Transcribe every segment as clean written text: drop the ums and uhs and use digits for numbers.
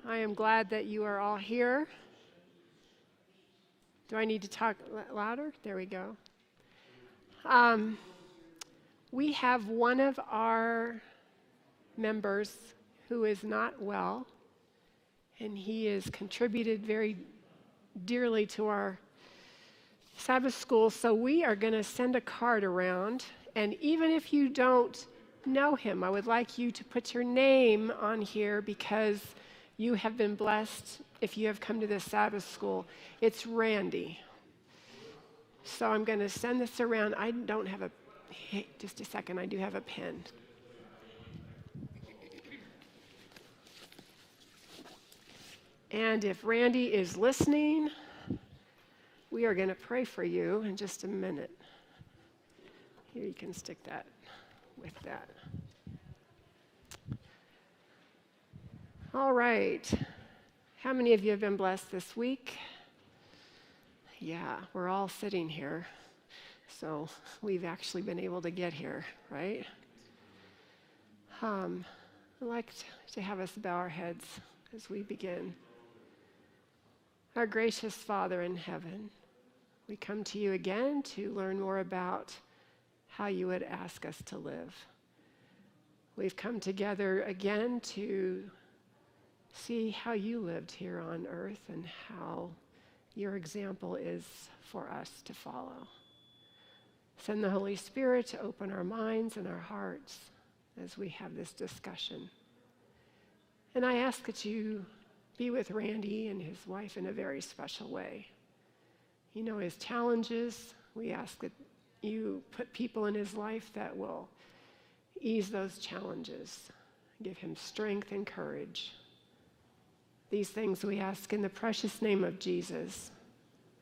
I am glad that you are all here. Do I need to talk louder? There we go. We have one of our members who is not well, and he has contributed very dearly to our Sabbath school, so we are going to send a card around, and even if you don't know him, I would like you to put your name on here because you have been blessed if you have come to this Sabbath school. It's Randy. So I'm going to send this around. I don't have a, just a second, I do have a pen. And if Randy is listening, we are going to pray for you in just a minute. Here, you can stick that with that. All right. How many of you have been blessed this week? Yeah, we're all sitting here. So we've actually been able to get here, right? I'd like to have us bow our heads as we begin. Our gracious Father in heaven, we come to you again to learn more about how you would ask us to live. We've come together again to see how you lived here on earth and how your example is for us to follow. Send the Holy Spirit to open our minds and our hearts as we have this discussion. And I ask that you be with Randy and his wife in a very special way. You know his challenges. We ask that you put people in his life that will ease those challenges, give him strength and courage. These things we ask in the precious name of Jesus.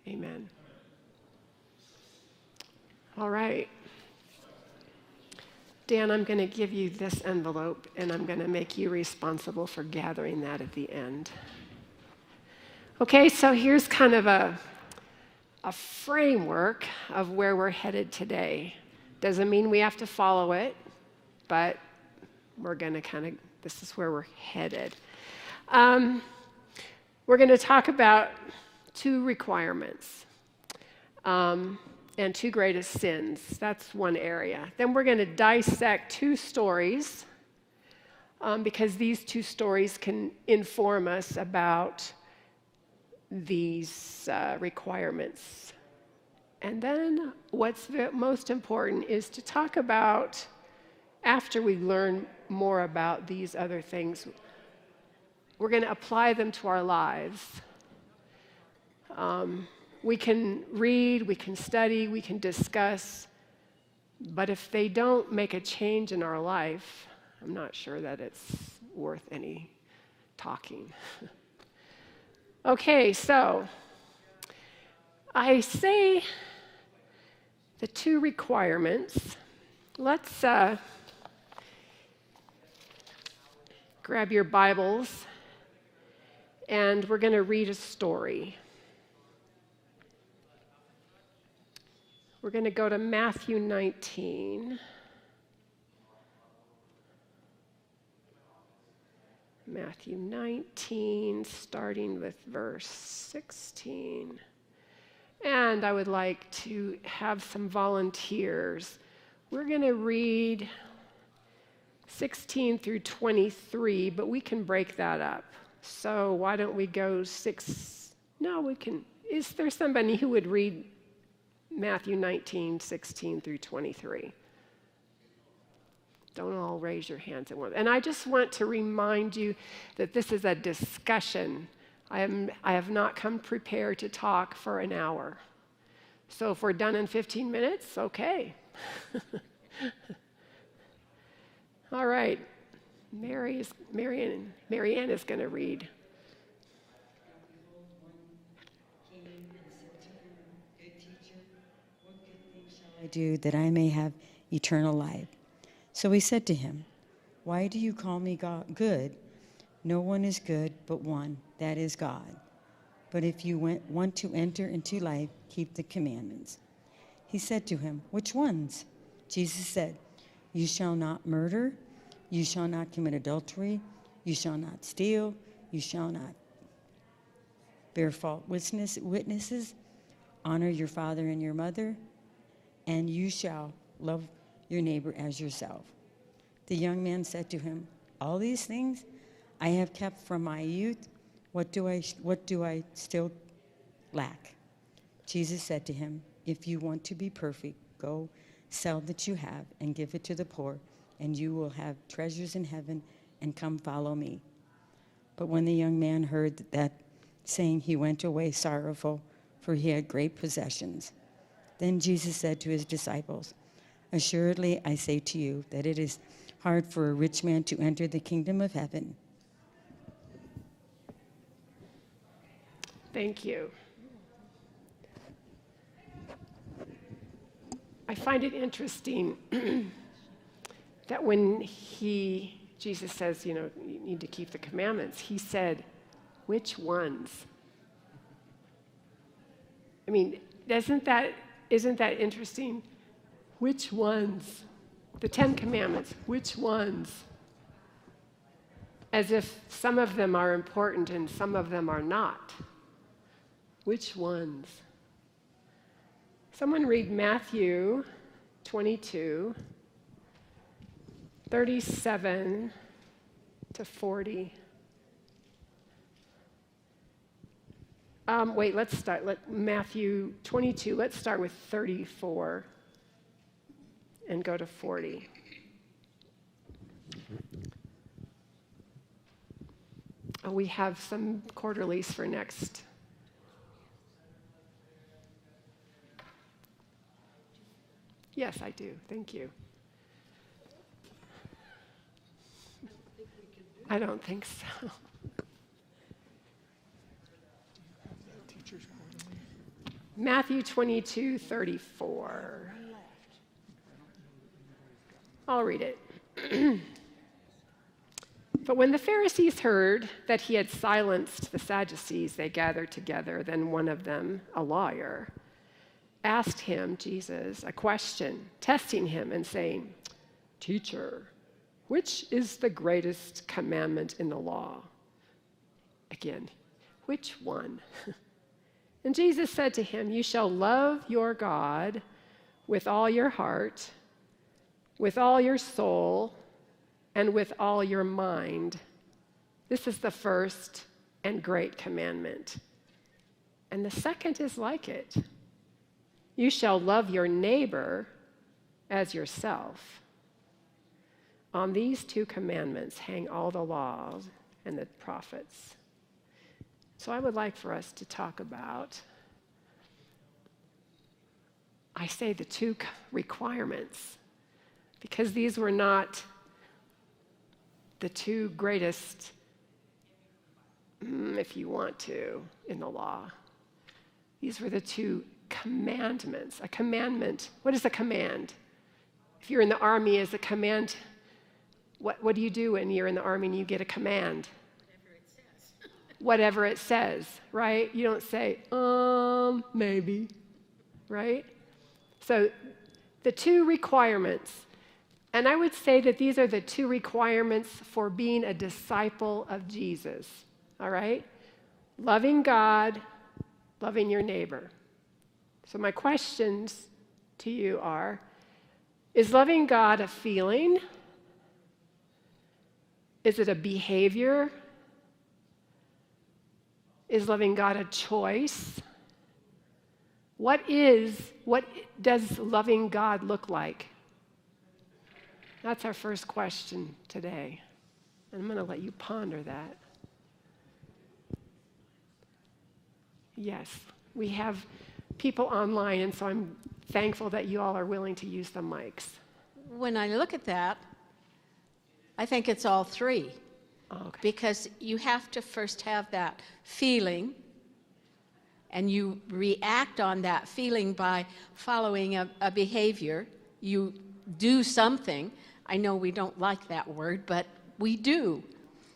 Amen. All right. Dan, I'm going to give you this envelope, and I'm going to make you responsible for gathering that at the end. Okay, so here's kind of a framework of where we're headed today. Doesn't mean we have to follow it, but we're going to this is where we're headed. We're going to talk about two requirements and two greatest sins. That's one area. Then we're going to dissect two stories because these two stories can inform us about these requirements. And then what's most important is to talk about, after we learn more about these other things, we're going to apply them to our lives. We can read, we can study, we can discuss, but if they don't make a change in our life, I'm not sure that it's worth any talking. Okay, so I say the two requirements. Let's grab your Bibles, and we're going to read a story. We're going to go to Matthew 19. Matthew 19, starting with verse 16. And I would like to have some volunteers. We're going to read 16 through 23, but we can break that up. So why don't we go is there somebody who would read Matthew 19, 16 through 23? Don't all raise your hands at once. And I just want to remind you that this is a discussion. I have not come prepared to talk for an hour. So if we're done in 15 minutes, okay. All right. Marianne is going to read. Good teacher, what good thing shall I do that I may have eternal life? So he said to him, why do you call me good? No one is good but one, that is God. But if you want to enter into life, keep the commandments. He said to him, which ones? Jesus said, you shall not murder, you shall not commit adultery, you shall not steal, You shall not bear false witnesses. Honor your father and your mother, and you shall love your neighbor as yourself. The young man said to him, all these things I have kept from my youth. What do I still lack? Jesus said to him, if you want to be perfect, go sell that you have and give it to the poor, and you will have treasures in heaven, and come follow me. But when the young man heard that saying, he went away sorrowful, for he had great possessions. Then Jesus said to his disciples, assuredly I say to you that it is hard for a rich man to enter the kingdom of heaven. Thank you. I find it interesting that when Jesus says, you need to keep the commandments, he said, which ones? I mean, isn't that interesting? Which ones? The 10 Commandments, which ones? As if some of them are important and some of them are not. Which ones? Someone read Matthew 22, 37 to 40. Let's start. Matthew 22, let's start with 34 and go to 40. We have some quarterlies for next. Yes, I do. Thank you. I don't think so. Matthew 22, 34. I'll read it. But when the Pharisees heard that he had silenced the Sadducees, they gathered together. Then one of them, a lawyer, asked him, Jesus, a question, testing him and saying, Teacher, which is the greatest commandment in the law? Again, which one? And Jesus said to him, you shall love your God with all your heart, with all your soul, and with all your mind. This is the first and great commandment. And the second is like it. You shall love your neighbor as yourself. On these 2 commandments hang all the laws and the prophets. So I would like for us to talk about, I say the 2 requirements, because these were not the 2 greatest, if you want to, in the law. These were the 2 commandments. A commandment, what is a command? If you're in the army, is a command, what do you do when you're in the army and you get a command? Whatever it says, right? You don't say, maybe, right? So the 2 requirements, and I would say that these are the 2 requirements for being a disciple of Jesus, all right? Loving God, loving your neighbor. So my questions to you are, is loving God a feeling? Is it a behavior? Is loving God a choice? What does loving God look like? That's our first question today. And I'm going to let you ponder that. Yes, we have people online, and so I'm thankful that you all are willing to use the mics. When I look at that, I think it's all 3. Okay. Because you have to first have that feeling, and you react on that feeling by following a behavior. You do something. I know we don't like that word, but we do.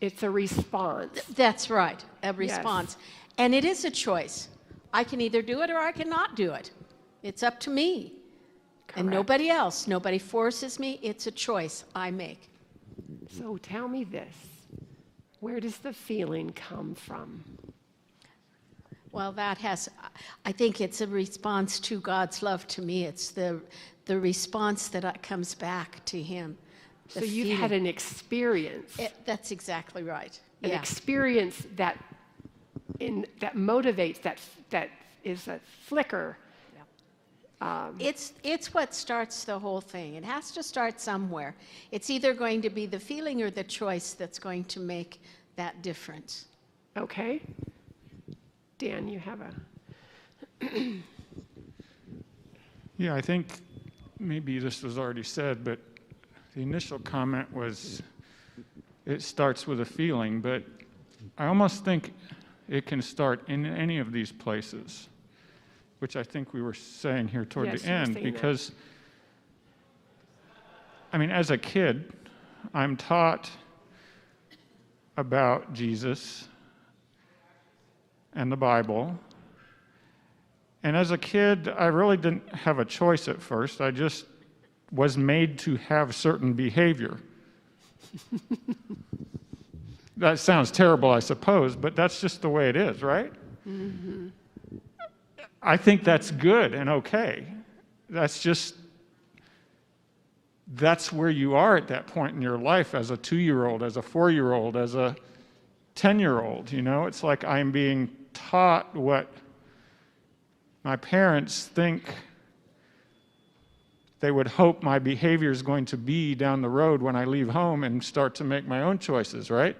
It's a response. That's right, a response. Yes. And it is a choice. I can either do it or I cannot do it. It's up to me. Correct. And nobody else. Nobody forces me. It's a choice I make. So tell me this. Where does the feeling come from? Well, I think it's a response to God's love to me. It's the response that comes back to him. So you've had an experience. That's exactly right. An experience that motivates, that is a flicker. It's what starts the whole thing. It has to start somewhere. It's either going to be the feeling or the choice that's going to make that difference. Okay. Dan, you have a... Yeah, I think maybe this was already said, but the initial comment was it starts with a feeling, but I almost think it can start in any of these places, which I think we were saying here toward the end, because, I mean, as a kid, I'm taught about Jesus and the Bible. And as a kid, I really didn't have a choice at first. I just was made to have certain behavior. That sounds terrible, I suppose, but that's just the way it is, right? Mm-hmm. I think that's good and okay. That's where you are at that point in your life as a 2-year-old, as a 4-year-old, as a 10-year-old, you know? It's like I'm being taught what my parents think they would hope my behavior is going to be down the road when I leave home and start to make my own choices, right?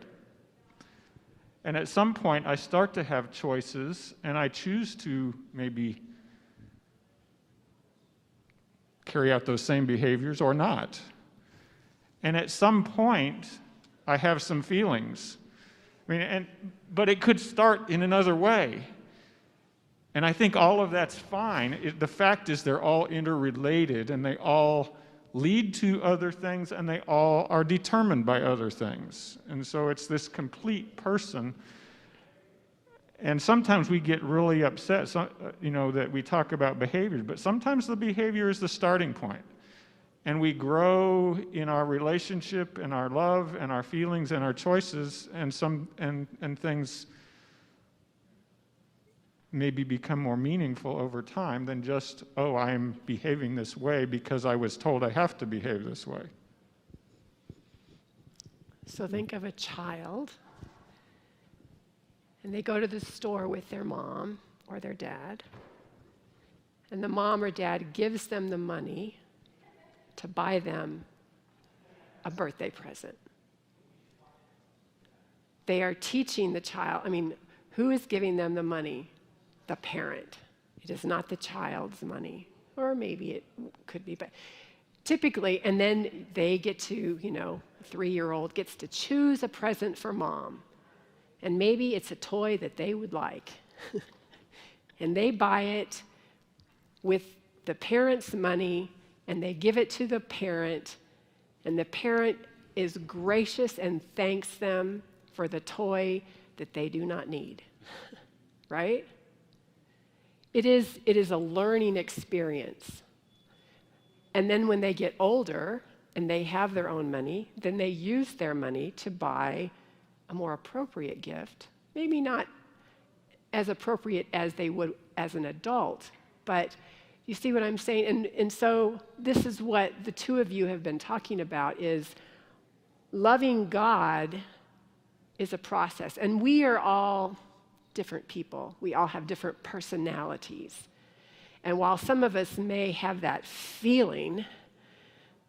And at some point, I start to have choices, and I choose to maybe carry out those same behaviors or not. And at some point, I have some feelings. I mean, but it could start in another way. And I think all of that's fine. The fact is they're all interrelated, and they all lead to other things, and they all are determined by other things. And so it's this complete person. And sometimes we get really upset, that we talk about behaviors, but sometimes the behavior is the starting point. And we grow in our relationship and our love and our feelings and our choices, and things maybe become more meaningful over time than just, oh, I'm behaving this way because I was told I have to behave this way. So think of a child, and they go to the store with their mom or their dad, and the mom or dad gives them the money to buy them a birthday present. They are teaching the child, who is giving them the money? The parent. It is not the child's money. Or maybe it could be, but typically, and then they get to, a 3-year-old gets to choose a present for mom. And maybe it's a toy that they would like. And they buy it with the parent's money, and they give it to the parent, and the parent is gracious and thanks them for the toy that they do not need. Right? It is a learning experience. And then when they get older and they have their own money, then they use their money to buy a more appropriate gift. Maybe not as appropriate as they would as an adult, but you see what I'm saying? And so this is what the two of you have been talking about, is loving God is a process. And we are all different people. We all have different personalities. And while some of us may have that feeling,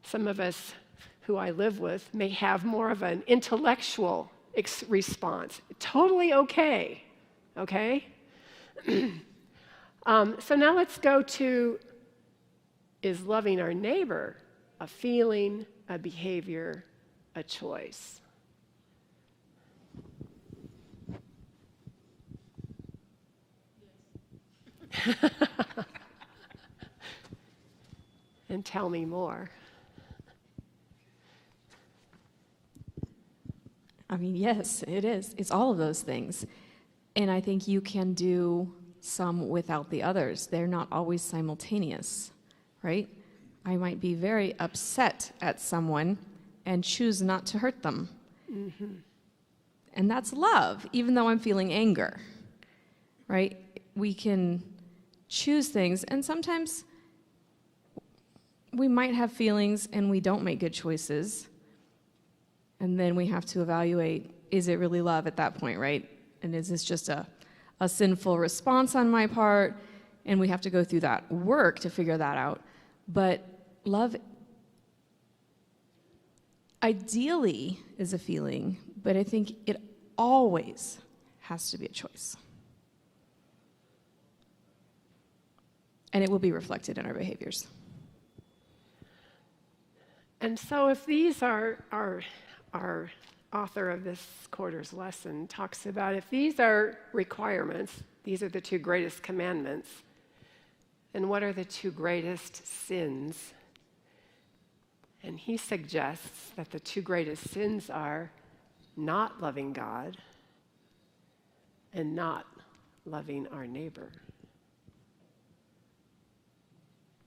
some of us who I live with may have more of an intellectual response. Totally okay, okay? So now let's go to, is loving our neighbor a feeling, a behavior, a choice? And tell me more. Yes, it is. It's all of those things. And I think you can do some without the others. They're not always simultaneous, right? I might be very upset at someone and choose not to hurt them. Mm-hmm. And that's love, even though I'm feeling anger, right? We can choose things, and sometimes we might have feelings and we don't make good choices. And then we have to evaluate, is it really love at that point, right? And is this just a sinful response on my part? And we have to go through that work to figure that out. But love ideally is a feeling, but I think it always has to be a choice. And it will be reflected in our behaviors. And so if these are our author of this quarter's lesson talks about, if these are requirements, these are the two greatest commandments, and what are the two greatest sins? And he suggests that the two greatest sins are not loving God and not loving our neighbor.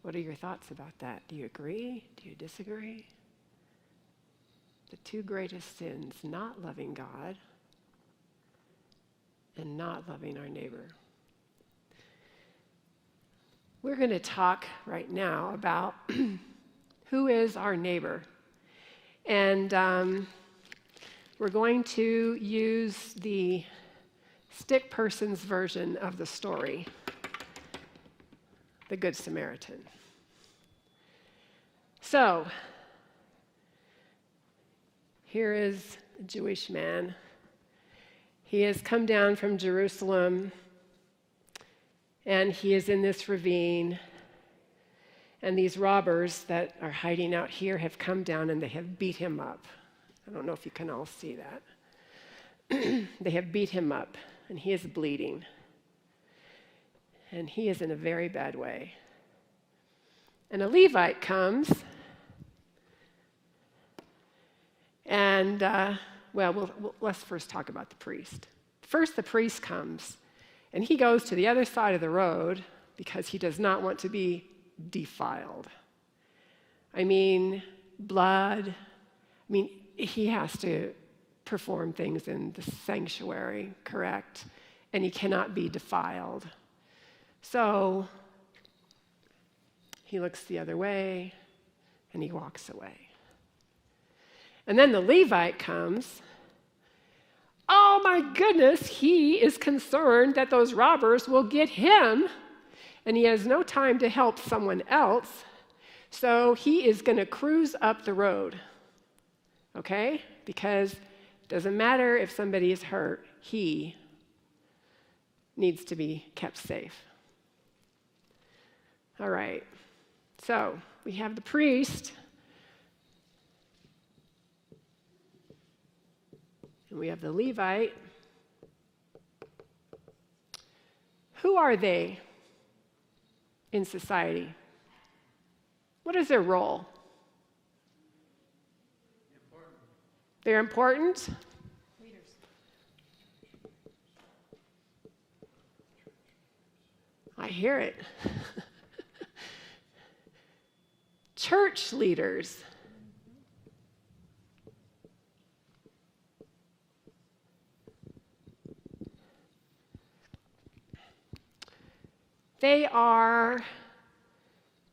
What are your thoughts about that? Do you agree? Do you disagree? The two greatest sins, not loving God and not loving our neighbor. We're going to talk right now about who is our neighbor. And we're going to use the stick person's version of the story, the Good Samaritan. So, here is a Jewish man. He has come down from Jerusalem, and he is in this ravine. And these robbers that are hiding out here have come down and they have beat him up. I don't know if you can all see that. They have beat him up, and he is bleeding. And he is in a very bad way. And a Levite comes, and, let's first talk about the priest. First, the priest comes, and he goes to the other side of the road because he does not want to be defiled. I mean, blood. I mean, he has to perform things in the sanctuary, correct? And he cannot be defiled. So he looks the other way, and he walks away. And then the Levite comes. Oh my goodness, he is concerned that those robbers will get him, and he has no time to help someone else, so he is going to cruise up the road, okay? Because it doesn't matter if somebody is hurt, he needs to be kept safe. All right, so we have the priest, and we have the Levite. Who are they in society? What is their role? They're important? Leaders. I hear it. Church leaders. They are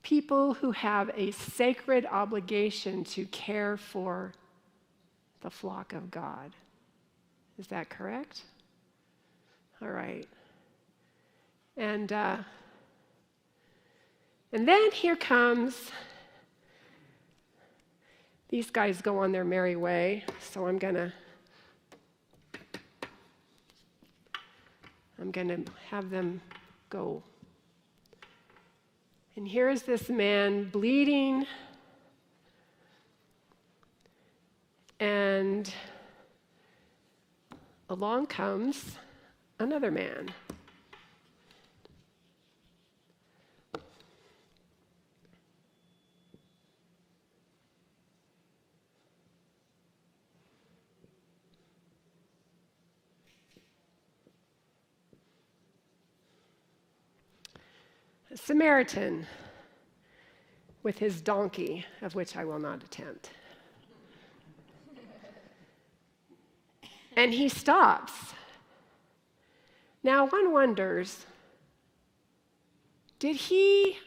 people who have a sacred obligation to care for the flock of God. Is that correct? All right. And then here comes, these guys go on their merry way, so I'm gonna have them go. And here is this man bleeding, and along comes another man. A Samaritan with his donkey, of which I will not attempt. And he stops. Now, one wonders, did he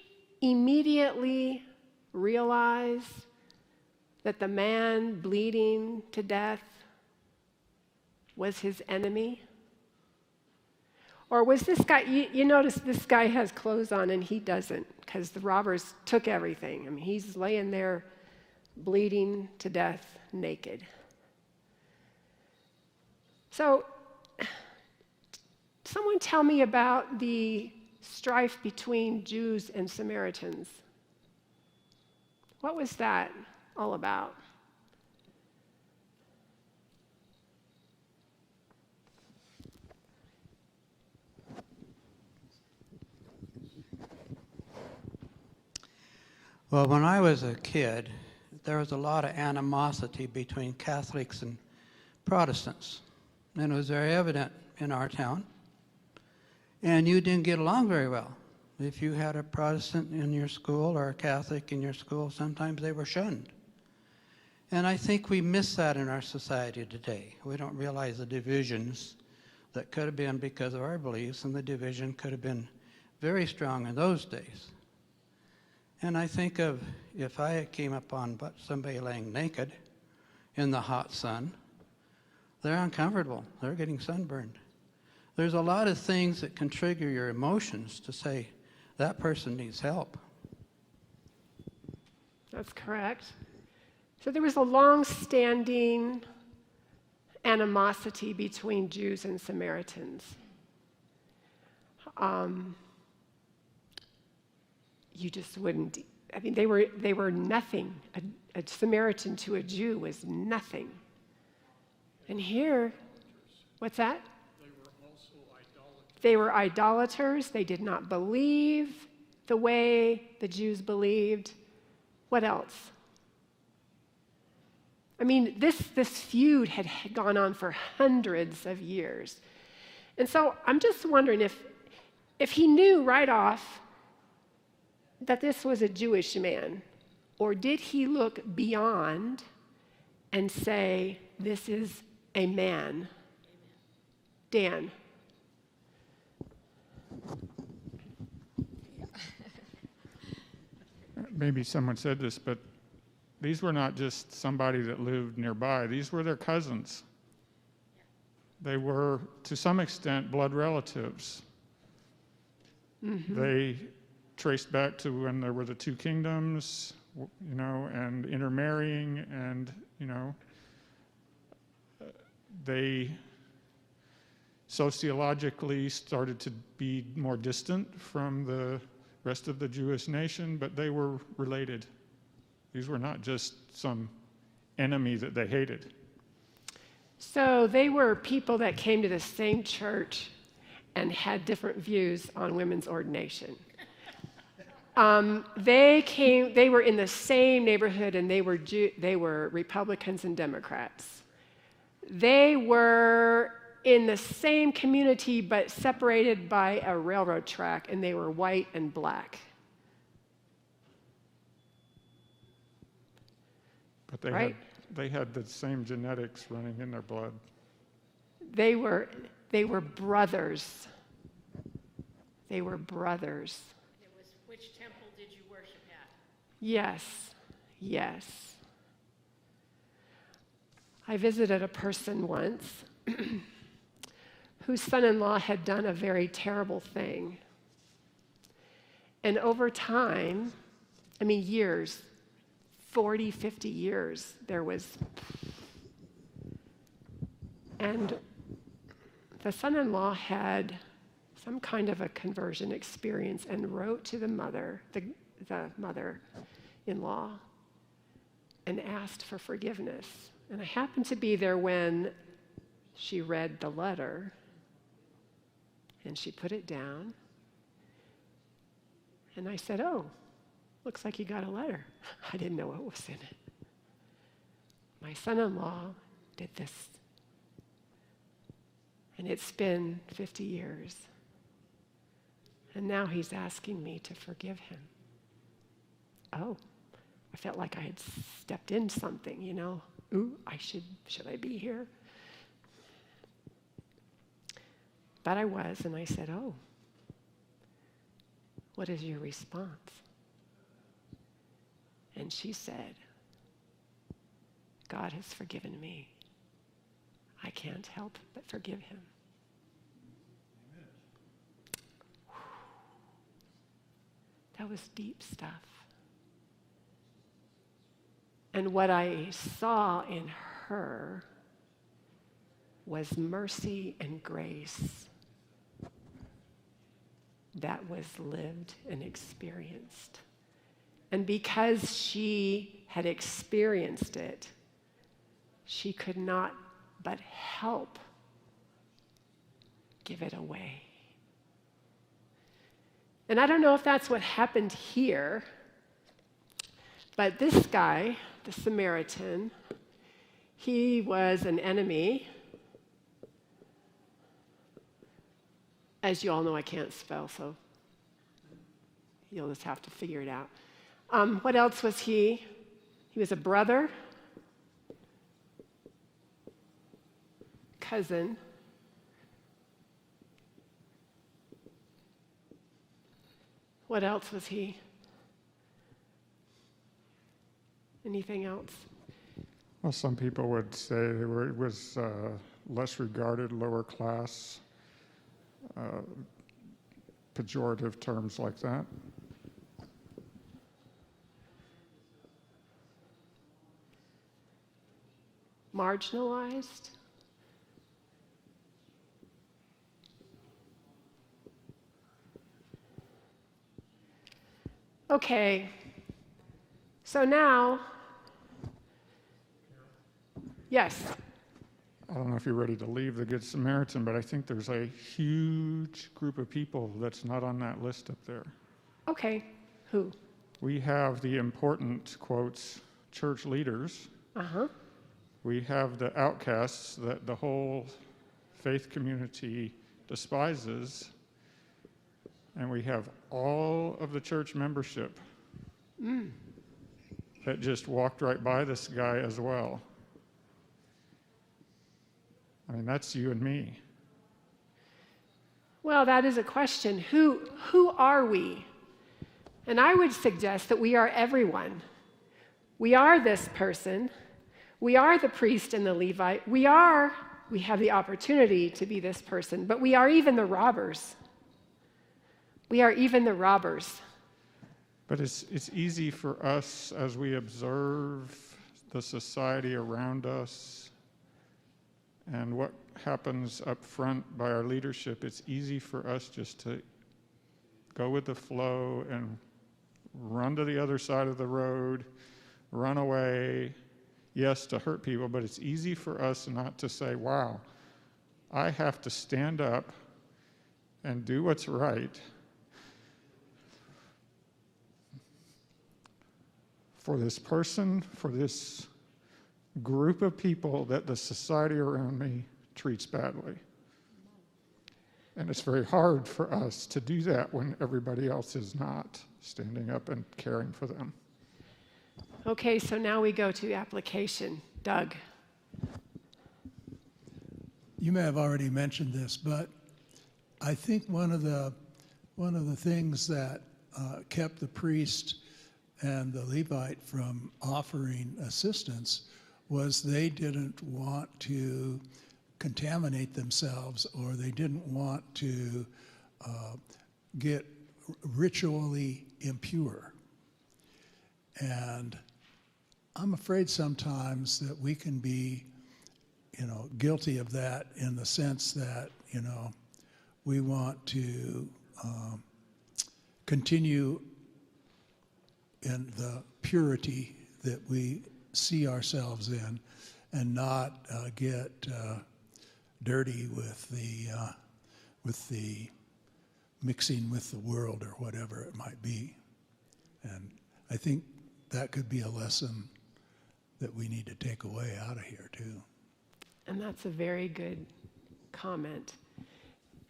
immediately realize that the man bleeding to death was his enemy? Or was this guy, you notice this guy has clothes on and he doesn't, because the robbers took everything. I mean, he's laying there bleeding to death naked. So, someone tell me about the strife between Jews and Samaritans. What was that all about? Well, when I was a kid, there was a lot of animosity between Catholics and Protestants. And it was very evident in our town. And you didn't get along very well. If you had a Protestant in your school or a Catholic in your school, sometimes they were shunned. And I think we miss that in our society today. We don't realize the divisions that could have been because of our beliefs, and the division could have been very strong in those days. And I think of if I came upon somebody laying naked in the hot sun, they're uncomfortable. They're getting sunburned. There's a lot of things that can trigger your emotions to say, that person needs help. That's correct. So there was a long-standing animosity between Jews and Samaritans. You just wouldn't, I mean, they were nothing. A Samaritan to a Jew was nothing. And here, what's that? They were also idolaters. They were idolaters. They did not believe the way the Jews believed. What else? I mean, this feud had gone on for hundreds of years. And so I'm just wondering if he knew right off that this was a Jewish man, or did he look beyond and say, this is a man? Dan. Maybe someone said this, but these were not just somebody that lived nearby. These were their cousins. They were, to some extent, blood relatives. Mm-hmm. They traced back to when there were the two kingdoms, and intermarrying, and, they sociologically started to be more distant from the rest of the Jewish nation, but they were related. These were not just some enemy that they hated. So they were people that came to the same church and had different views on women's ordination. They were in the same neighborhood, and they were Republicans and Democrats. They were in the same community, but separated by a railroad track, and they were white and black. But they had the same genetics running in their blood. They were brothers. They were brothers. It was, which temple did you worship at? Yes. I visited a person once whose son-in-law had done a very terrible thing. And over time, years, 40, 50 years, and the son-in-law had some kind of a conversion experience and wrote to the mother-in-law, and asked for forgiveness. And I happened to be there when she read the letter, and she put it down. And I said, "Oh, looks like you got a letter." I didn't know what was in it. My son-in-law did this. And it's been 50 years. And now he's asking me to forgive him. Oh, I felt like I had stepped in something, Ooh, should I be here? But I was, and I said, "Oh, what is your response?" And she said, "God has forgiven me. I can't help but forgive him." That was deep stuff. And what I saw in her was mercy and grace that was lived and experienced. And because she had experienced it, she could not but help give it away. And I don't know if that's what happened here, but this guy, the Samaritan, he was an enemy. As you all know, I can't spell, so you'll just have to figure it out. What else was he? He was a brother, cousin, what else was he? Anything else? Well, some people would say it was less regarded, lower class, pejorative terms like that. Marginalized? Okay, so now, yes. I don't know if you're ready to leave the Good Samaritan, but I think there's a huge group of people that's not on that list up there. Okay, who? We have the important, quotes, church leaders. Uh-huh. We have the outcasts that the whole faith community despises. And we have all of the church membership that just walked right by this guy as well. I mean, that's you and me. Well, that is a question. Who are we? And I would suggest that we are everyone. We are this person. We are the priest and the Levite. We have the opportunity to be this person, but we are even the robbers. We are even the robbers. But it's easy for us as we observe the society around us and what happens up front by our leadership, it's easy for us just to go with the flow and run to the other side of the road, run away, yes, to hurt people, but it's easy for us not to say, wow, I have to stand up and do what's right for this person, for this group of people that the society around me treats badly. And it's very hard for us to do that when everybody else is not standing up and caring for them. Okay, so now we go to application. Doug. You may have already mentioned this, but I think one of the things that kept the priest and the Levite from offering assistance was they didn't want to contaminate themselves, or they didn't want to get ritually impure. And I'm afraid sometimes that we can be, guilty of that in the sense that, we want to continue in the purity that we see ourselves in, and not get dirty with the mixing with the world or whatever it might be. And I think that could be a lesson that we need to take away out of here too. And that's a very good comment.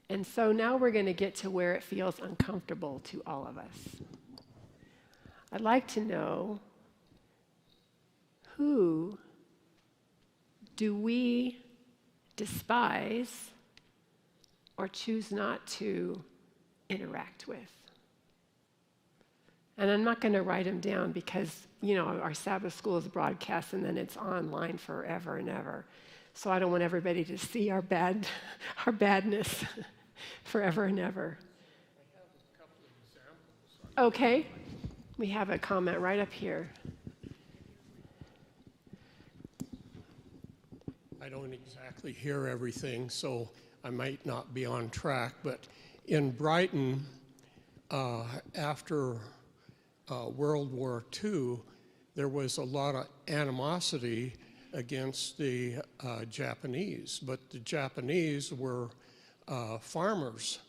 And so now we're going to get to where it feels uncomfortable to all of us. I'd like to know, who do we despise or choose not to interact with. And I'm not going to write them down because, our Sabbath school is broadcast and then it's online forever and ever. So I don't want everybody to see our badness forever and ever. I have a couple of examples. Okay. We have a comment right up here. I don't exactly hear everything, so I might not be on track, but in Brighton, after World War II, there was a lot of animosity against the Japanese, but the Japanese were farmers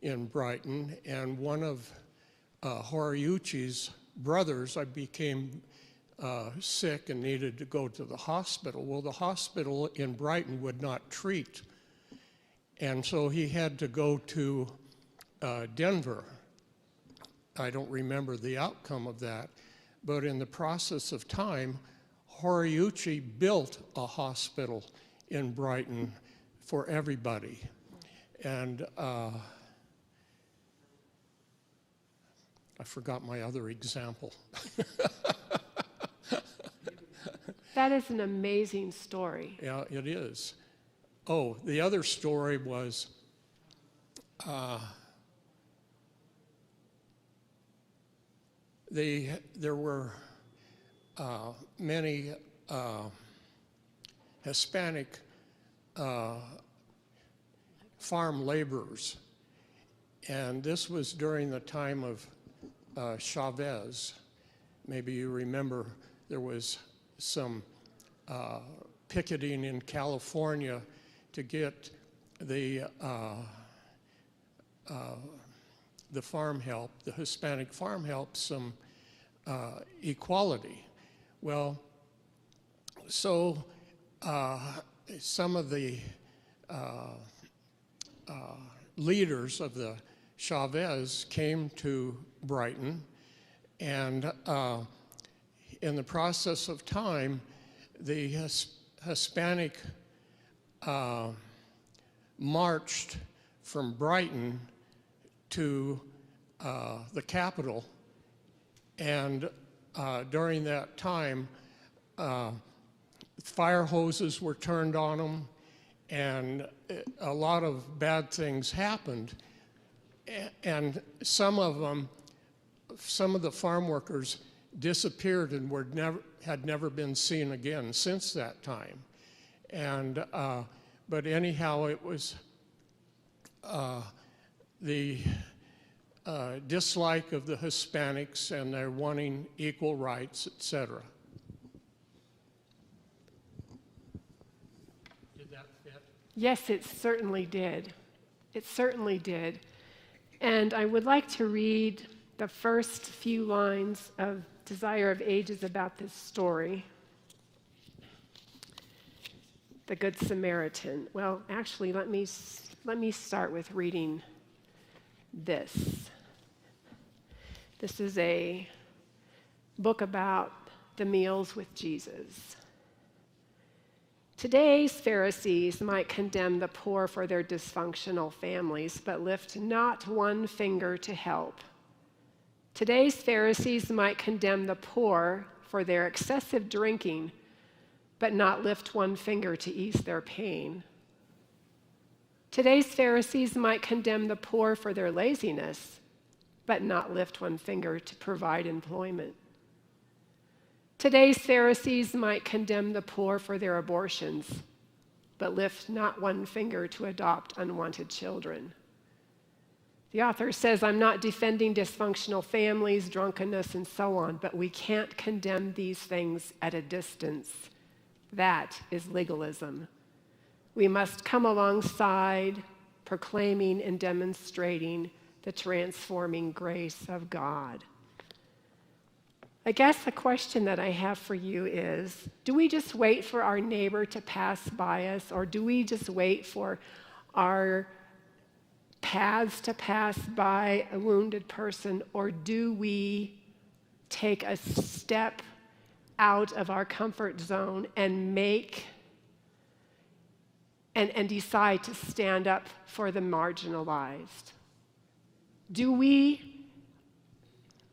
in Brighton, and one of Horiyuchi's brothers, I became sick and needed to go to the hospital. Well, the hospital in Brighton would not treat, and so he had to go to Denver. I don't remember the outcome of that, but in the process of time, Horiyuchi built a hospital in Brighton for everybody. And I forgot my other example. That is an amazing story. Yeah, it is. Oh, the other story was there were many Hispanic farm laborers, and this was during the time of Chavez. Maybe you remember there was some picketing in California to get the farm help, the Hispanic farm help, some equality. Well, so some of the leaders of the Chavez came to Brighton, and in the process of time, the Hispanic marched from Brighton to the capital, and during that time, fire hoses were turned on them, and a lot of bad things happened. And some of the farm workers disappeared and had never been seen again since that time. And but anyhow, it was the dislike of the Hispanics and their wanting equal rights, etc. Did that fit? Yes, it certainly did. It certainly did. And I would like to read the first few lines of Desire of Ages about this story. The Good Samaritan. Well, actually, let me start with reading this. This is a book about the meals with Jesus. Today's Pharisees might condemn the poor for their dysfunctional families, but lift not one finger to help. Today's Pharisees might condemn the poor for their excessive drinking, but not lift one finger to ease their pain. Today's Pharisees might condemn the poor for their laziness, but not lift one finger to provide employment. Today's Pharisees might condemn the poor for their abortions, but lift not one finger to adopt unwanted children. The author says, I'm not defending dysfunctional families, drunkenness, and so on, but we can't condemn these things at a distance. That is legalism. We must come alongside, proclaiming and demonstrating the transforming grace of God. I guess the question that I have for you is, do we just wait for our neighbor to pass by us, or do we just wait for our paths to pass by a wounded person, or do we take a step out of our comfort zone and and decide to stand up for the marginalized?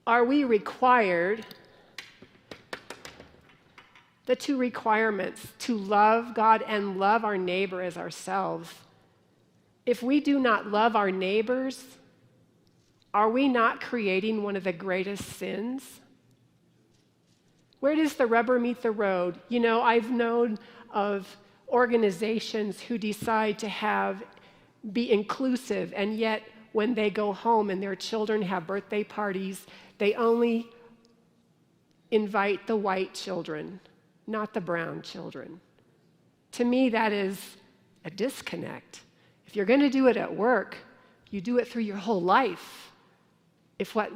Are we required, the two requirements, to love God and love our neighbor as ourselves? If we do not love our neighbors, are we not creating one of the greatest sins? Where does the rubber meet the road? You know, I've known of organizations who decide to be inclusive, and yet when they go home and their children have birthday parties, they only invite the white children, not the brown children. To me, that is a disconnect. If you're going to do it at work, you do it through your whole life. If what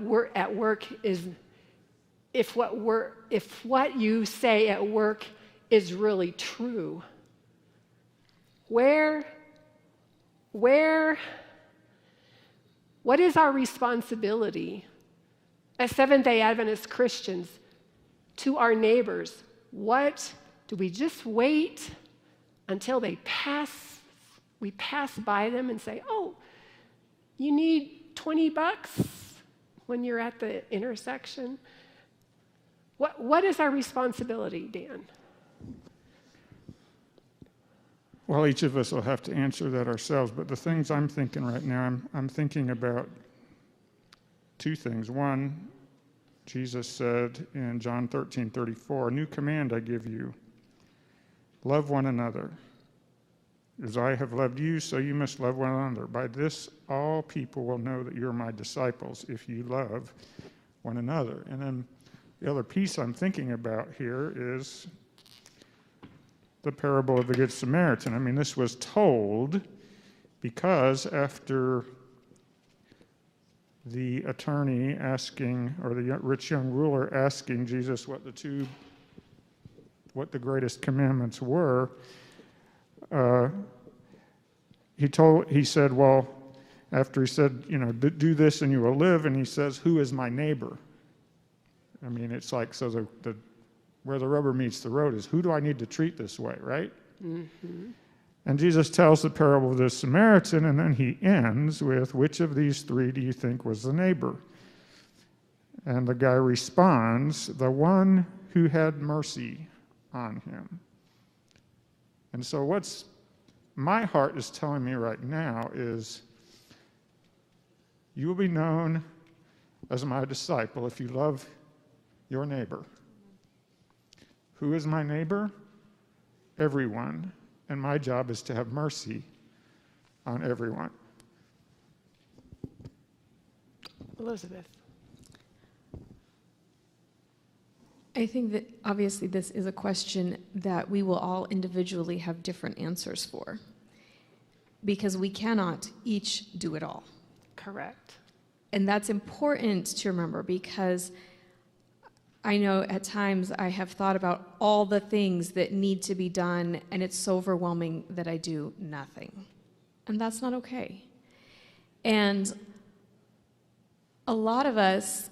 you say at work is really true, what is our responsibility as Seventh-day Adventist Christians to our neighbors? What do we just wait until we pass by them and say, oh, you need $20 when you're at the intersection? What is our responsibility, Dan? Well, each of us will have to answer that ourselves, but the things I'm thinking right now, I'm thinking about two things. One, Jesus said in John 13:34, "A new command I give you, love one another. As I have loved you, so you must love one another. By this, all people will know that you're my disciples, if you love one another." And then the other piece I'm thinking about here is the parable of the Good Samaritan. I mean, this was told because after the attorney asking, or the rich young ruler asking Jesus what the greatest commandments were, he said, well, after he said, do this and you will live, and he says, who is my neighbor? I mean, it's like, so where the rubber meets the road is, who do I need to treat this way, right? Mm-hmm. And Jesus tells the parable of the Samaritan, and then he ends with, which of these three do you think was the neighbor? And the guy responds, the one who had mercy on him. And so what's my heart is telling me right now is, you will be known as my disciple if you love your neighbor. Who is my neighbor? Everyone. And my job is to have mercy on everyone. Elizabeth. I think that obviously this is a question that we will all individually have different answers for, because we cannot each do it all. Correct. And that's important to remember, because I know at times I have thought about all the things that need to be done, and it's so overwhelming that I do nothing. And that's not okay. And a lot of us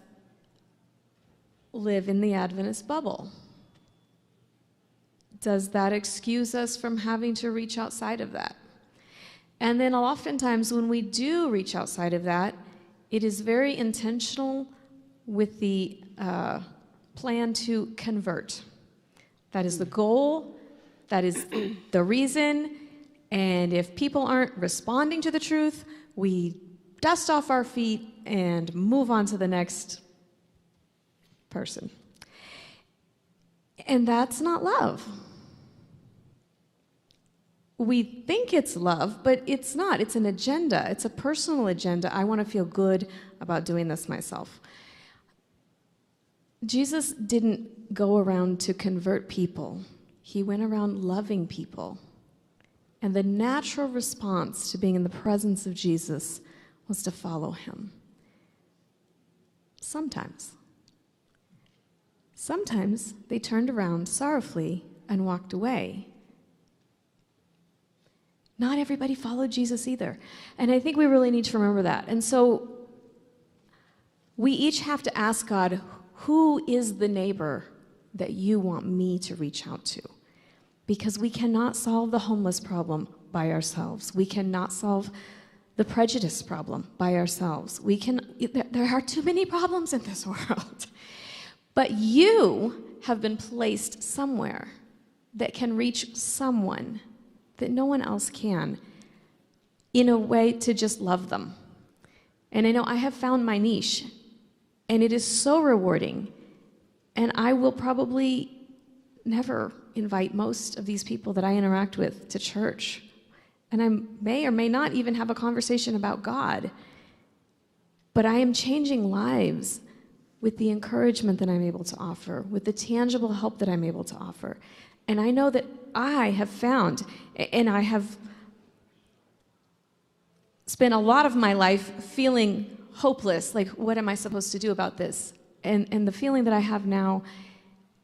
live in the Adventist bubble. Does that excuse us from having to reach outside of that? And then oftentimes when we do reach outside of that, it is very intentional with the plan to convert. That is the goal. That is the reason. And if people aren't responding to the truth, we dust off our feet and move on to the next person. And that's not love. We think it's love, but it's not. It's an agenda. It's a personal agenda. I want to feel good about doing this myself. Jesus didn't go around to convert people. He went around loving people. And the natural response to being in the presence of Jesus was to follow him. Sometimes. Sometimes they turned around sorrowfully and walked away. Not everybody followed Jesus either. And I think we really need to remember that. And so we each have to ask God, who is the neighbor that you want me to reach out to? Because we cannot solve the homeless problem by ourselves. We cannot solve the prejudice problem by ourselves. There are too many problems in this world. But you have been placed somewhere that can reach someone that no one else can in a way to just love them. And I know I have found my niche, and it is so rewarding. And I will probably never invite most of these people that I interact with to church. And I may or may not even have a conversation about God. But I am changing lives with the encouragement that I'm able to offer, with the tangible help that I'm able to offer. And I know that I have found, and I have spent a lot of my life feeling hopeless, like, what am I supposed to do about this? And the feeling that I have now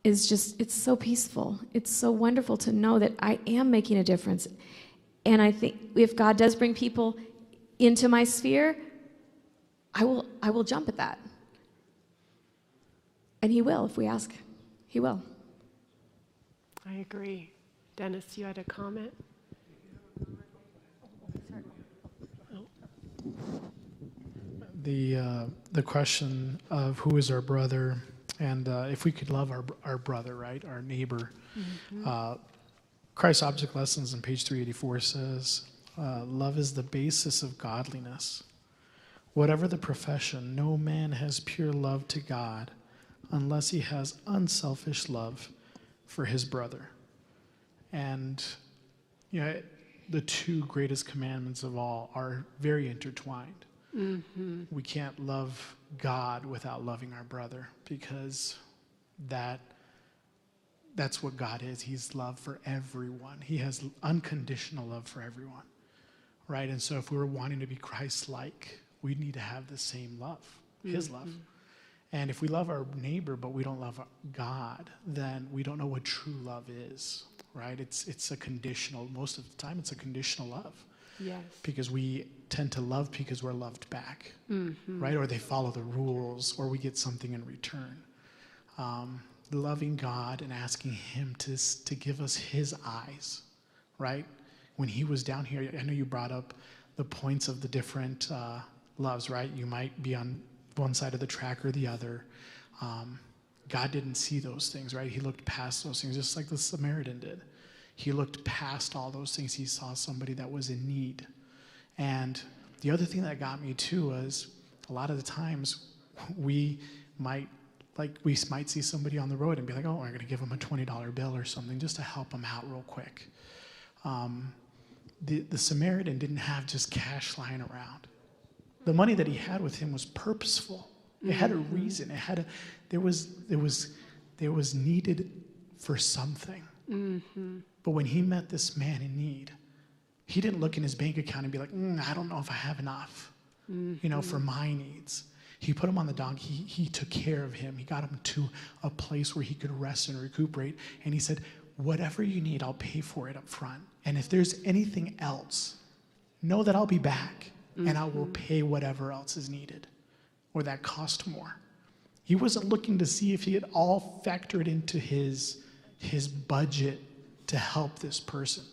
is just, it's so peaceful. It's so wonderful to know that I am making a difference. And I think if God does bring people into my sphere, I will jump at that. And he will, if we ask. He will. I agree. Dennis, you had a comment? The question of who is our brother, and if we could love our brother, right, our neighbor. Mm-hmm. Christ's Object Lessons on page 384 says, love is the basis of godliness. Whatever the profession, no man has pure love to God unless he has unselfish love for his brother. And, the two greatest commandments of all are very intertwined. Mm-hmm. We can't love God without loving our brother, because that's what God is. He's love for everyone. He has unconditional love for everyone, right? And so if we were wanting to be Christ-like, we need to have the same love, his love. And if we love our neighbor but we don't love God, then we don't know what true love is, right? It's a conditional, most of the time it's a conditional love. Yes. Because we tend to love because we're loved back, right? Or they follow the rules, or we get something in return. Loving God and asking him to give us his eyes, right? When he was down here, I know you brought up the points of the different loves, right? You might be on one side of the track or the other. God didn't see those things, right? He looked past those things, just like the Samaritan did. He looked past all those things. He saw somebody that was in need. And the other thing that got me too was a lot of the times we might see somebody on the road and be like, oh, we're going to give them a $20 bill or something just to help them out real quick. The Samaritan didn't have just cash lying around. The money that he had with him was purposeful. It had a reason. There was needed for something. Mm-hmm. But when he met this man in need, he didn't look in his bank account and be like, I don't know if I have enough, for my needs. He put him on the donkey. He took care of him. He got him to a place where he could rest and recuperate. And he said, whatever you need, I'll pay for it up front. And if there's anything else, know that I'll be back and I will pay whatever else is needed or that cost more. He wasn't looking to see if he had all factored into his budget to help this person.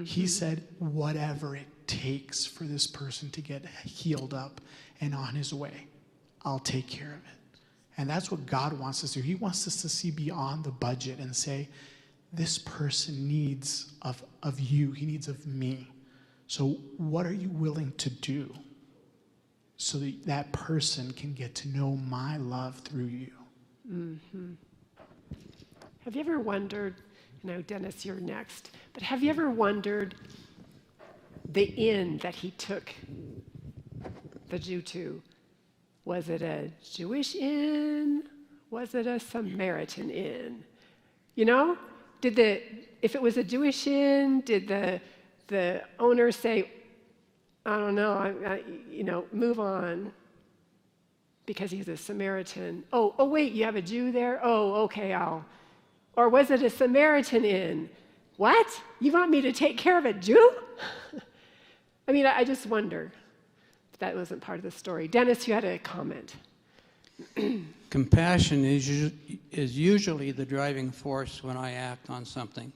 He said, whatever it takes for this person to get healed up and on his way, I'll take care of it. And that's what God wants us to do. He wants us to see beyond the budget and say, this person needs of you. He needs of me. So what are you willing to do so that person can get to know my love through you? Mm-hmm. Have you ever wondered, Dennis, you're next, but have you ever wondered the inn that he took the Jew to? Was it a Jewish inn? Was it a Samaritan inn? If it was a Jewish inn, did the owner say, I don't know, move on because he's a Samaritan? Oh, wait, you have a Jew there? Oh, okay, Or was it a Samaritan inn? What? You want me to take care of a Jew? I just wonder. That wasn't part of the story. Dennis, you had a comment. Compassion is usually the driving force when I act on something.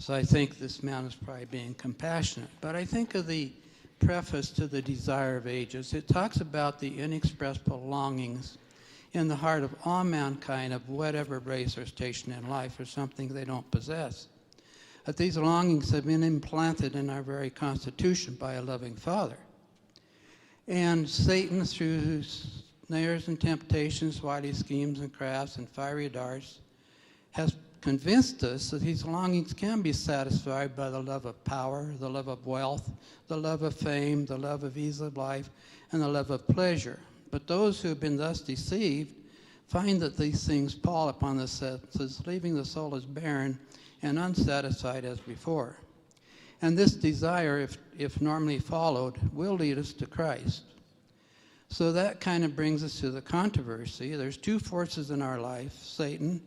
So I think this man is probably being compassionate. But I think of the preface to The Desire of Ages. It talks about the inexpressible longings in the heart of all mankind of whatever race or station in life for something they don't possess. But these longings have been implanted in our very constitution by a loving Father. And Satan, through his snares and temptations, wily schemes and crafts and fiery darts, has convinced us that these longings can be satisfied by the love of power, the love of wealth, the love of fame, the love of ease of life, and the love of pleasure. But those who have been thus deceived find that these things pall upon the senses, leaving the soul as barren and unsatisfied as before. And this desire, if normally followed, will lead us to Christ. So that kind of brings us to the controversy. There's two forces in our life, Satan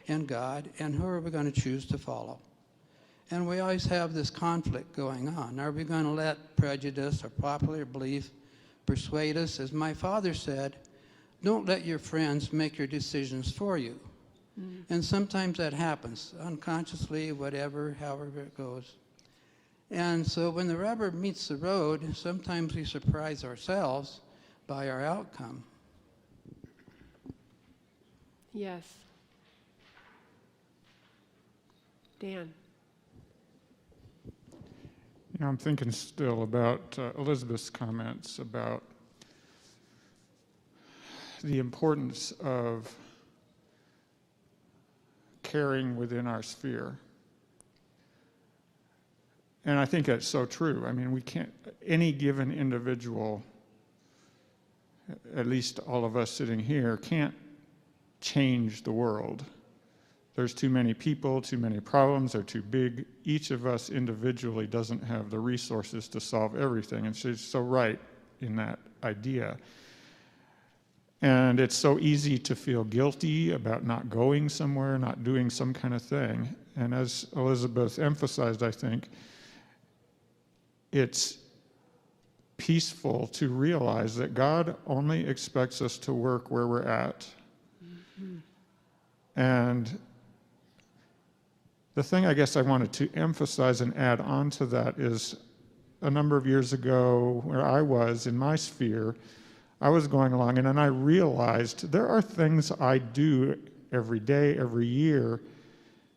and God, and who are we going to choose to follow? And we always have this conflict going on. Are we going to let prejudice or popular belief persuade us? As my father said, don't let your friends make your decisions for you. And sometimes that happens, unconsciously, whatever, however it goes. And so when the rubber meets the road, sometimes we surprise ourselves by our outcome. Yes. Dan. You know, I'm thinking still about Elizabeth's comments about the importance of caring within our sphere. And I think that's so true. I mean, we can't, any given individual, at least all of us sitting here, can't change the world. There's too many people, too many problems, they're too big. Each of us individually doesn't have the resources to solve everything. And she's so right in that idea. And it's so easy to feel guilty about not going somewhere, not doing some kind of thing. And as Elizabeth emphasized, I think, it's peaceful to realize that God only expects us to work where we're at. Mm-hmm. And the thing I guess I wanted to emphasize and add on to that is a number of years ago where I was in my sphere, I was going along and then I realized there are things I do every day, every year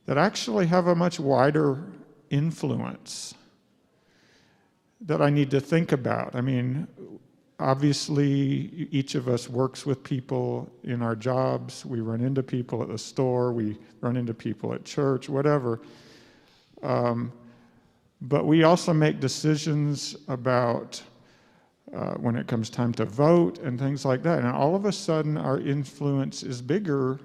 that actually have a much wider influence that I need to think about. I mean, obviously, each of us works with people in our jobs. We run into people at the store. We run into people at church, whatever. But we also make decisions about when it comes time to vote and things like that. And all of a sudden, our influence is bigger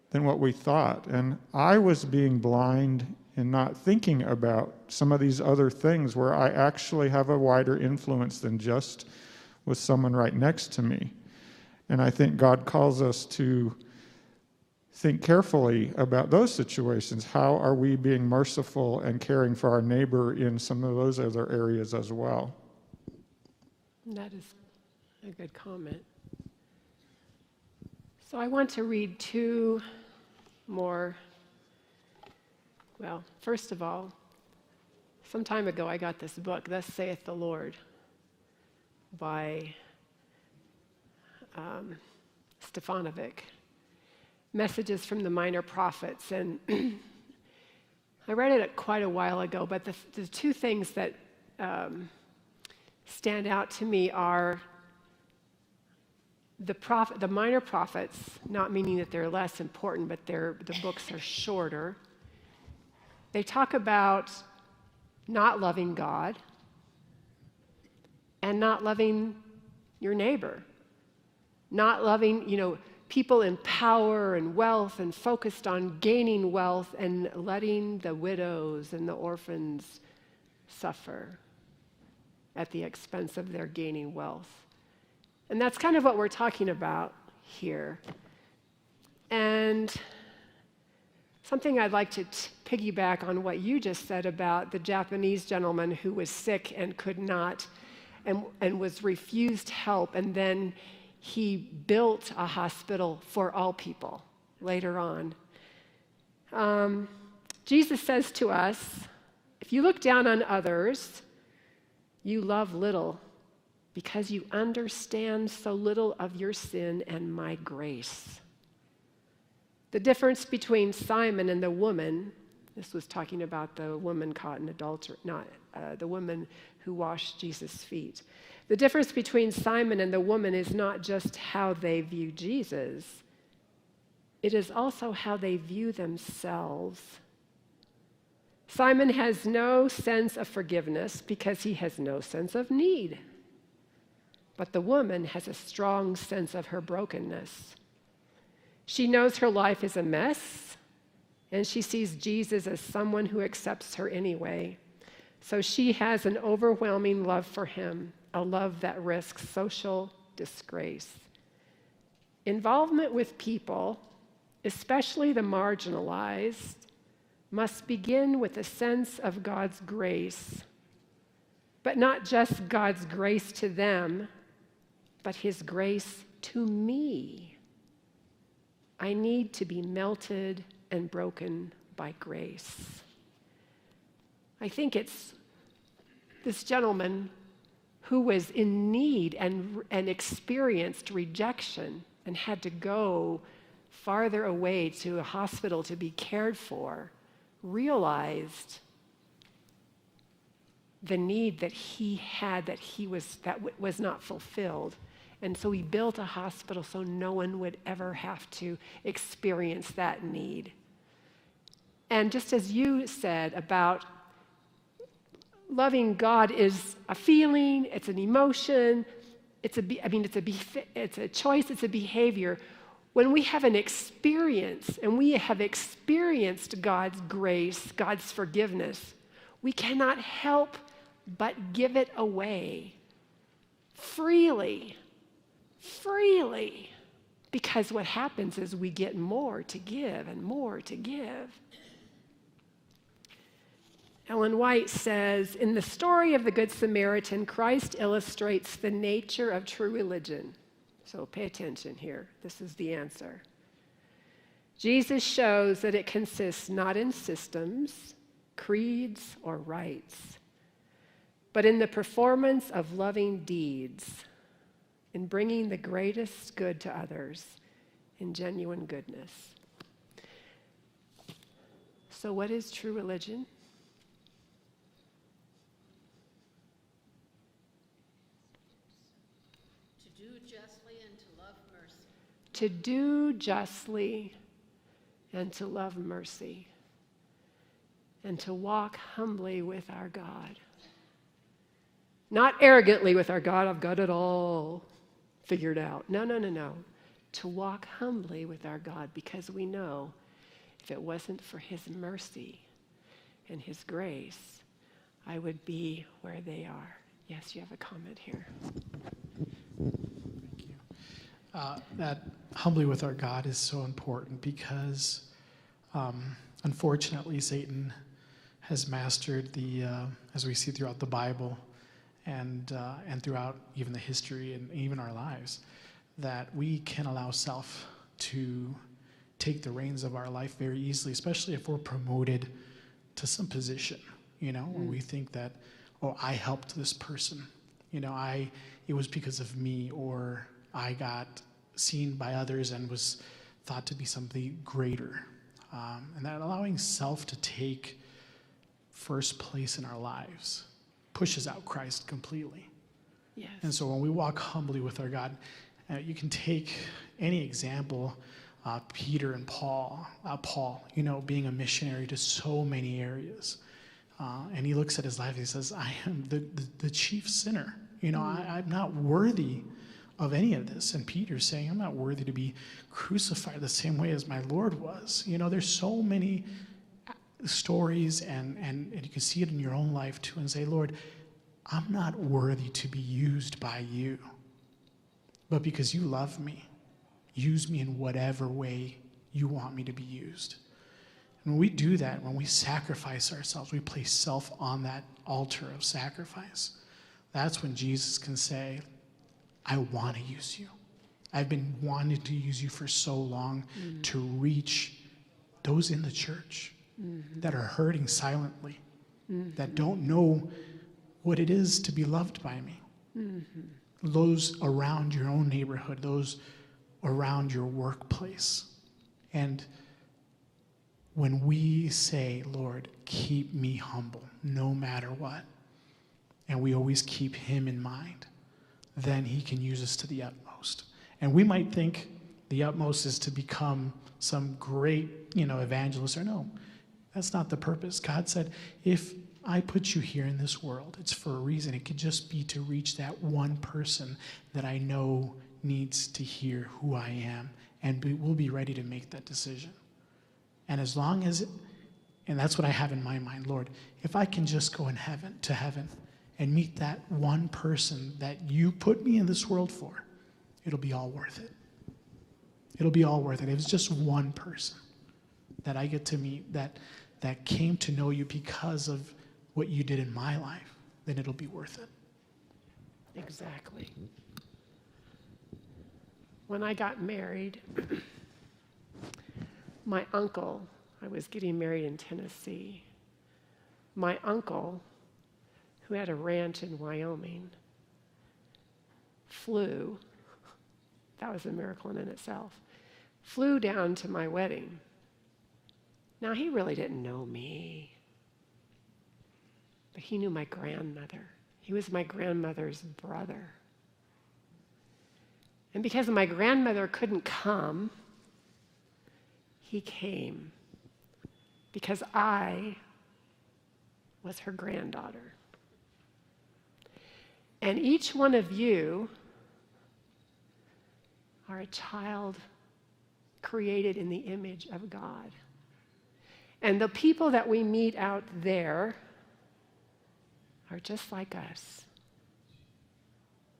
than what we thought. And I was being blind and not thinking about some of these other things where I actually have a wider influence than just with someone right next to me. And I think God calls us to think carefully about those situations. How are we being merciful and caring for our neighbor in some of those other areas as well? That is a good comment. So I want to read two more. Well, first of all, some time ago I got this book, Thus Saith the Lord, by Stefanovic, Messages from the Minor Prophets. And I read it quite a while ago, but the two things that stand out to me are the minor prophets, not meaning that they're less important, but the books are shorter. They talk about not loving God and not loving your neighbor, not loving, people in power and wealth and focused on gaining wealth and letting the widows and the orphans suffer at the expense of their gaining wealth. And that's kind of what we're talking about here. And something I'd like to piggyback on what you just said about the Japanese gentleman who was sick and could not, and was refused help, and then he built a hospital for all people later on. Jesus says to us, if you look down on others, you love little because you understand so little of your sin and my grace. The difference between Simon and the woman, this was talking about the woman caught in adultery, not the woman who washed Jesus' feet. The difference between Simon and the woman is not just how they view Jesus, it is also how they view themselves. Simon has no sense of forgiveness because he has no sense of need. But the woman has a strong sense of her brokenness. She knows her life is a mess, and she sees Jesus as someone who accepts her anyway. So she has an overwhelming love for him, a love that risks social disgrace. Involvement with people, especially the marginalized, must begin with a sense of God's grace, but not just God's grace to them, but his grace to me. I need to be melted and broken by grace. I think it's this gentleman who was in need and experienced rejection and had to go farther away to a hospital to be cared for, realized the need that he had that was not fulfilled. And so he built a hospital so no one would ever have to experience that need. And just as you said about loving God is a feeling, it's an emotion, it's a choice, it's a behavior. When we have an experience and we have experienced God's grace, God's forgiveness, we cannot help but give it away freely, because what happens is we get more to give and more to give. Ellen White says, in the story of the Good Samaritan, Christ illustrates the nature of true religion. So pay attention here. This is the answer. Jesus shows that it consists not in systems, creeds, or rites, but in the performance of loving deeds, in bringing the greatest good to others, in genuine goodness. So what is true religion? To do justly and to love mercy, and to walk humbly with our God. Not arrogantly with our God, I've got it all figured out. No. To walk humbly with our God, because we know if it wasn't for his mercy and his grace, I would be where they are. Yes, you have a comment here. That humbly with our God is so important because, unfortunately, Satan has mastered as we see throughout the Bible and throughout even the history and even our lives, that we can allow self to take the reins of our life very easily, especially if we're promoted to some position, when we think that, oh, I helped this person, it was because of me, or I got seen by others and was thought to be something greater. And that allowing self to take first place in our lives pushes out Christ completely. Yes. And so when we walk humbly with our God, you can take any example, Peter and Paul, being a missionary to so many areas. And he looks at his life and he says, I am the chief sinner. I'm not worthy of any of this. And Peter's saying, I'm not worthy to be crucified the same way as my Lord was. There's so many stories, and you can see it in your own life too, and say, Lord, I'm not worthy to be used by you. But because you love me, use me in whatever way you want me to be used. And when we do that, when we sacrifice ourselves, we place self on that altar of sacrifice, that's when Jesus can say, I want to use you. I've been wanting to use you for so long to reach those in the church, that are hurting silently, that don't know what it is to be loved by me. Those around your own neighborhood, those around your workplace. And when we say, Lord, keep me humble no matter what, and we always keep him in mind, then he can use us to the utmost. And we might think the utmost is to become some great, evangelist, or no. That's not the purpose. God said, if I put you here in this world, it's for a reason. It could just be to reach that one person that I know needs to hear who I am, and we'll be ready to make that decision. And as long as, and that's what I have in my mind, Lord, if I can just go to heaven and meet that one person that you put me in this world for, it'll be all worth it. It'll be all worth it. If it's just one person that I get to meet that came to know you because of what you did in my life, then it'll be worth it. Exactly. When I got married, my uncle, I was getting married in Tennessee. My uncle, who had a ranch in Wyoming, flew, that was a miracle in itself, flew down to my wedding. Now, he really didn't know me, but he knew my grandmother. He was my grandmother's brother. And because my grandmother couldn't come, he came because I was her granddaughter. And each one of you are a child created in the image of God. And the people that we meet out there are just like us.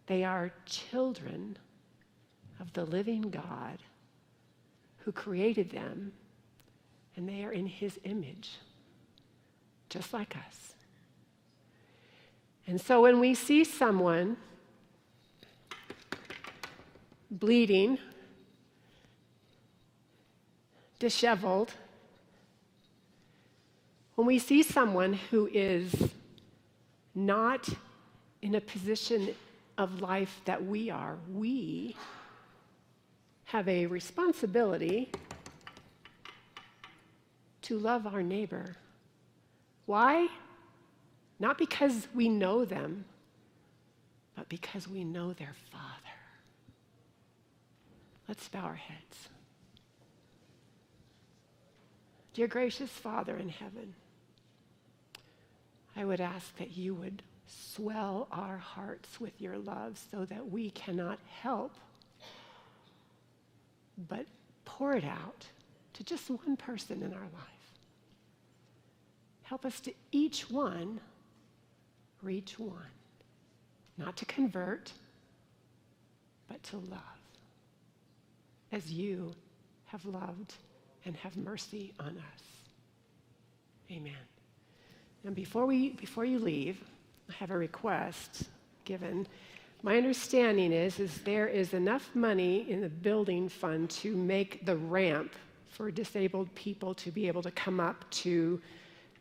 They are children of the living God who created them, and they are in his image, just like us. And so when we see someone bleeding, disheveled, when we see someone who is not in a position of life that we are, we have a responsibility to love our neighbor. Why? Not because we know them, but because we know their Father. Let's bow our heads. Dear gracious Father in heaven, I would ask that you would swell our hearts with your love so that we cannot help but pour it out to just one person in our life. Help us to each one reach one, not to convert, but to love, as you have loved and have mercy on us. Amen. And before you leave, I have a request given. My understanding is there is enough money in the building fund to make the ramp for disabled people to be able to come up to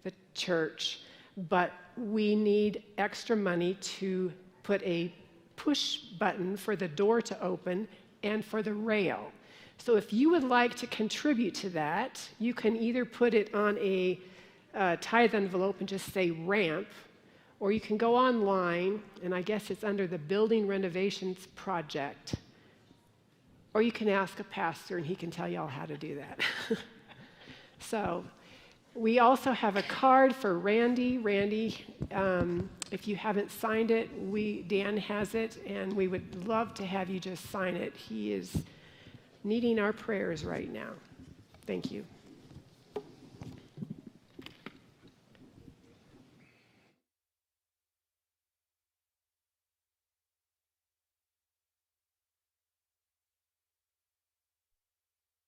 the church, but we need extra money to put a push button for the door to open and for the rail. So if you would like to contribute to that, you can either put it on a tithe envelope and just say ramp, or you can go online, and I guess it's under the Building Renovations Project, or you can ask a pastor and he can tell you all how to do that. So we also have a card for Randy. Randy, if you haven't signed it, Dan has it, and we would love to have you just sign it. He is needing our prayers right now. Thank you.